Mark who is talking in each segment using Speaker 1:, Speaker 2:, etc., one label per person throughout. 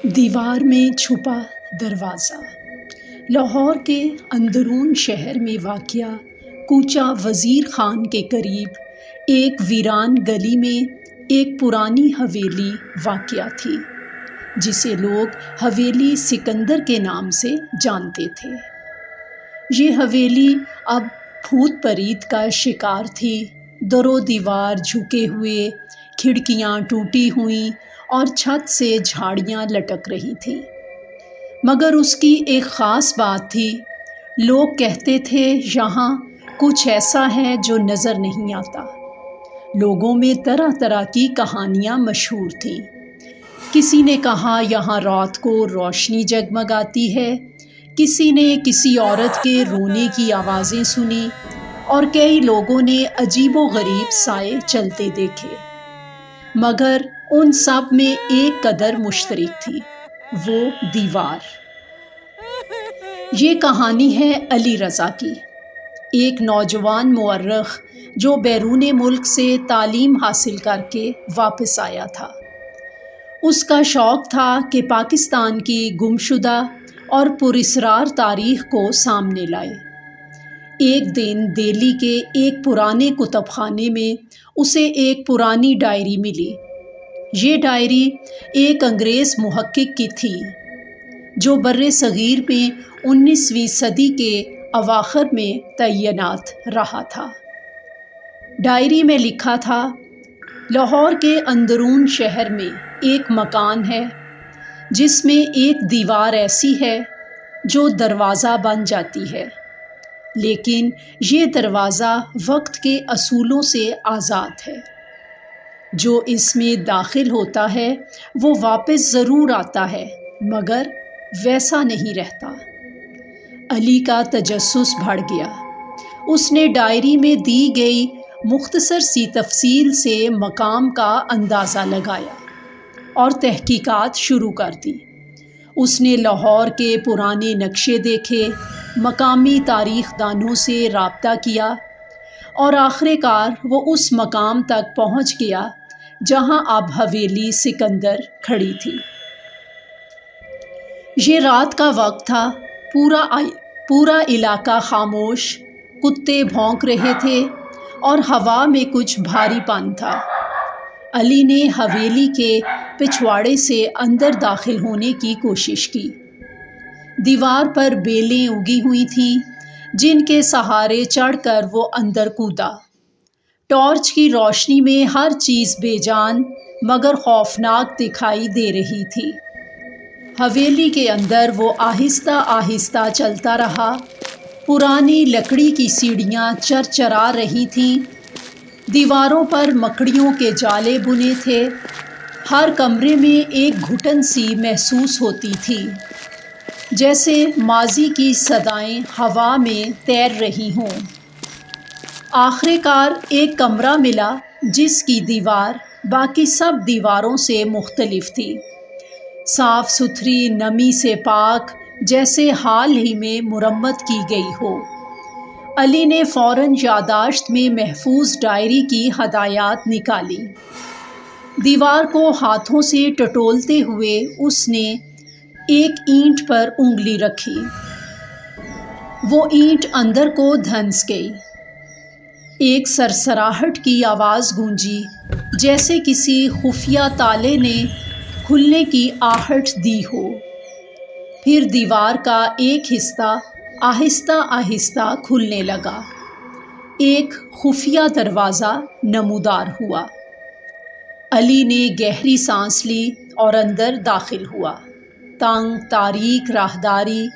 Speaker 1: دیوار میں چھپا دروازہ۔ لاہور کے اندرون شہر میں واقع کوچہ وزیر خان کے قریب ایک ویران گلی میں ایک پرانی حویلی واقع تھی جسے لوگ حویلی سکندر کے نام سے جانتے تھے۔ یہ حویلی اب بھوت پریت کا شکار تھی۔ در و دیوار جھکے ہوئے، کھڑکیاں ٹوٹی ہوئیں اور چھت سے جھاڑیاں لٹک رہی تھیں، مگر اس کی ایک خاص بات تھی۔ لوگ کہتے تھے یہاں کچھ ایسا ہے جو نظر نہیں آتا۔ لوگوں میں طرح طرح کی کہانیاں مشہور تھیں۔ کسی نے کہا یہاں رات کو روشنی جگمگاتی ہے، کسی نے کسی عورت کے رونے کی آوازیں سنی، اور کئی لوگوں نے عجیب و غریب سائے چلتے دیکھے، مگر ان سب میں ایک قدر مشترک تھی، وہ دیوار۔ یہ کہانی ہے علی رضا کی، ایک نوجوان مورخ جو بیرون ملک سے تعلیم حاصل کر کے واپس آیا تھا۔ اس کا شوق تھا کہ پاکستان کی گمشدہ اور پراسرار تاریخ کو سامنے لائے۔ ایک دن دہلی کے ایک پرانے کتب خانے میں اسے ایک پرانی ڈائری ملی۔ یہ ڈائری ایک انگریز محقق کی تھی جو بر صغیر میں 19ویں صدی کے اواخر میں تعینات رہا تھا۔ ڈائری میں لکھا تھا، لاہور کے اندرون شہر میں ایک مکان ہے جس میں ایک دیوار ایسی ہے جو دروازہ بن جاتی ہے، لیکن یہ دروازہ وقت کے اصولوں سے آزاد ہے۔ جو اس میں داخل ہوتا ہے وہ واپس ضرور آتا ہے، مگر ویسا نہیں رہتا۔ علی کا تجسس بڑھ گیا۔ اس نے ڈائری میں دی گئی مختصر سی تفصیل سے مقام کا اندازہ لگایا اور تحقیقات شروع کر دی۔ اس نے لاہور کے پرانے نقشے دیکھے، مقامی تاریخ دانوں سے رابطہ کیا، اور آخر کار وہ اس مقام تک پہنچ گیا جہاں اب حویلی سکندر کھڑی تھی۔ یہ رات کا وقت تھا، پورا علاقہ خاموش، کتے بھونک رہے تھے اور ہوا میں کچھ بھاری پن تھا۔ علی نے حویلی کے پچھواڑے سے اندر داخل ہونے کی کوشش کی۔ دیوار پر بیلیں اگی ہوئی تھیں جن کے سہارے چڑھ کر وہ اندر کودا۔ ٹارچ کی روشنی میں ہر چیز بے جان مگر خوفناک دکھائی دے رہی تھی۔ حویلی کے اندر وہ آہستہ آہستہ چلتا رہا۔ پرانی لکڑی کی سیڑھیاں چرچرا رہی تھیں، دیواروں پر مکڑیوں کے جالے بنے تھے۔ ہر کمرے میں ایک گھٹن سی محسوس ہوتی تھی، جیسے ماضی کی صدائیں ہوا میں تیر رہی ہوں۔ آخر کار ایک کمرہ ملا جس کی دیوار باقی سب دیواروں سے مختلف تھی، صاف ستھری، نمی سے پاک، جیسے حال ہی میں مرمت کی گئی ہو۔ علی نے فوراً یادداشت میں محفوظ ڈائری کی ہدایات نکالی۔ دیوار کو ہاتھوں سے ٹٹولتے ہوئے اس نے ایک اینٹ پر انگلی رکھی۔ وہ اینٹ اندر کو دھنس گئی۔ ایک سرسراہٹ کی آواز گونجی، جیسے کسی خفیہ تالے نے کھلنے کی آہٹ دی ہو۔ پھر دیوار کا ایک حصہ آہستہ آہستہ کھلنے لگا۔ ایک خفیہ دروازہ نمودار ہوا۔ علی نے گہری سانس لی اور اندر داخل ہوا۔ تنگ تاریک راہداری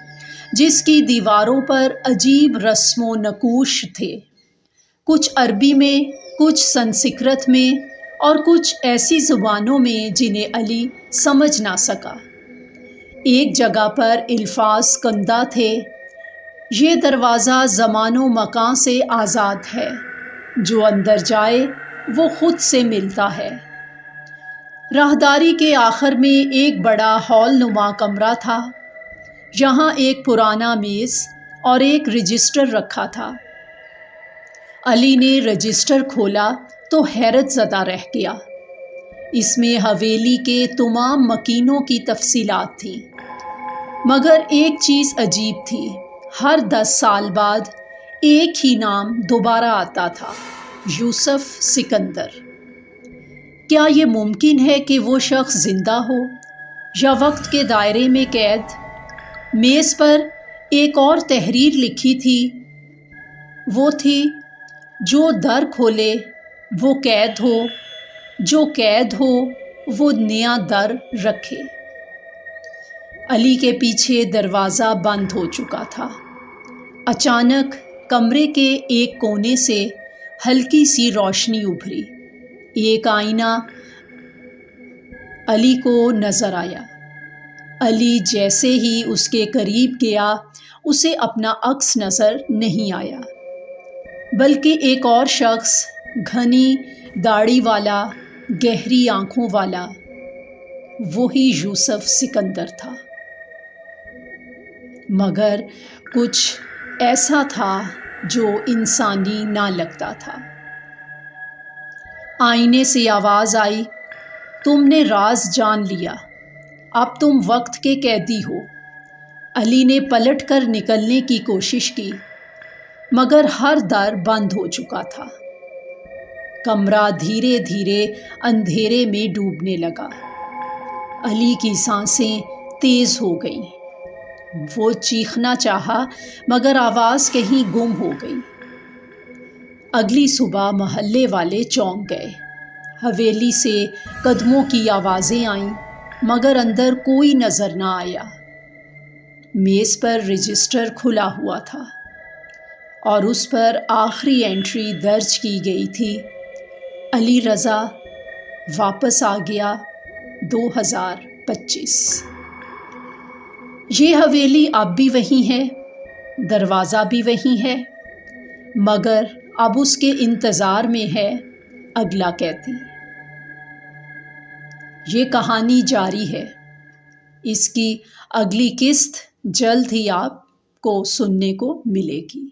Speaker 1: جس کی دیواروں پر عجیب رسم و نقوش تھے، کچھ عربی میں، کچھ سنسکرت میں اور کچھ ایسی زبانوں میں جنہیں علی سمجھ نہ سکا۔ ایک جگہ پر الفاظ کندہ تھے، یہ دروازہ زمان و مکان سے آزاد ہے، جو اندر جائے وہ خود سے ملتا ہے۔ راہداری کے آخر میں ایک بڑا ہال نما کمرہ تھا۔ یہاں ایک پرانا میز اور ایک رجسٹر رکھا تھا۔ علی نے رجسٹر کھولا تو حیرت زدہ رہ گیا۔ اس میں حویلی کے تمام مکینوں کی تفصیلات تھیں، مگر ایک چیز عجیب تھی، ہر 10 سال بعد ایک ہی نام دوبارہ آتا تھا، یوسف سکندر۔ کیا یہ ممکن ہے کہ وہ شخص زندہ ہو یا وقت کے دائرے میں قید؟ میز پر ایک اور تحریر لکھی تھی، وہ تھی: جو در کھولے وہ قید ہو، جو قید ہو وہ نیا در رکھے۔ علی کے پیچھے دروازہ بند ہو چکا تھا۔ اچانک کمرے کے ایک کونے سے ہلکی سی روشنی ابھری۔ ایک آئینہ علی کو نظر آیا۔ علی جیسے ہی اس کے قریب گیا، اسے اپنا عکس نظر نہیں آیا، بلکہ ایک اور شخص، گھنی داڑھی والا، گہری آنکھوں والا، وہی یوسف سکندر تھا۔ مگر کچھ ایسا تھا جو انسانی نہ لگتا تھا۔ آئینے سے آواز آئی: تم نے راز جان لیا، اب تم وقت کے قیدی ہو۔ علی نے پلٹ کر نکلنے کی کوشش کی، مگر ہر در بند ہو چکا تھا۔ کمرہ دھیرے دھیرے اندھیرے میں ڈوبنے لگا۔ علی کی سانسیں تیز ہو گئیں۔ وہ چیخنا چاہا، مگر آواز کہیں گم ہو گئی۔ اگلی صبح محلے والے چونک گئے۔ حویلی سے قدموں کی آوازیں آئیں، مگر اندر کوئی نظر نہ آیا۔ میز پر رجسٹر کھلا ہوا تھا اور اس پر آخری انٹری درج کی گئی تھی: علی رضا واپس آ گیا 2025۔ یہ حویلی اب بھی وہی ہے، دروازہ بھی وہی ہے، مگر اب اس کے انتظار میں ہے اگلا قیدی۔ یہ کہانی جاری ہے، اس کی اگلی قسط جلد ہی آپ کو سننے کو ملے گی۔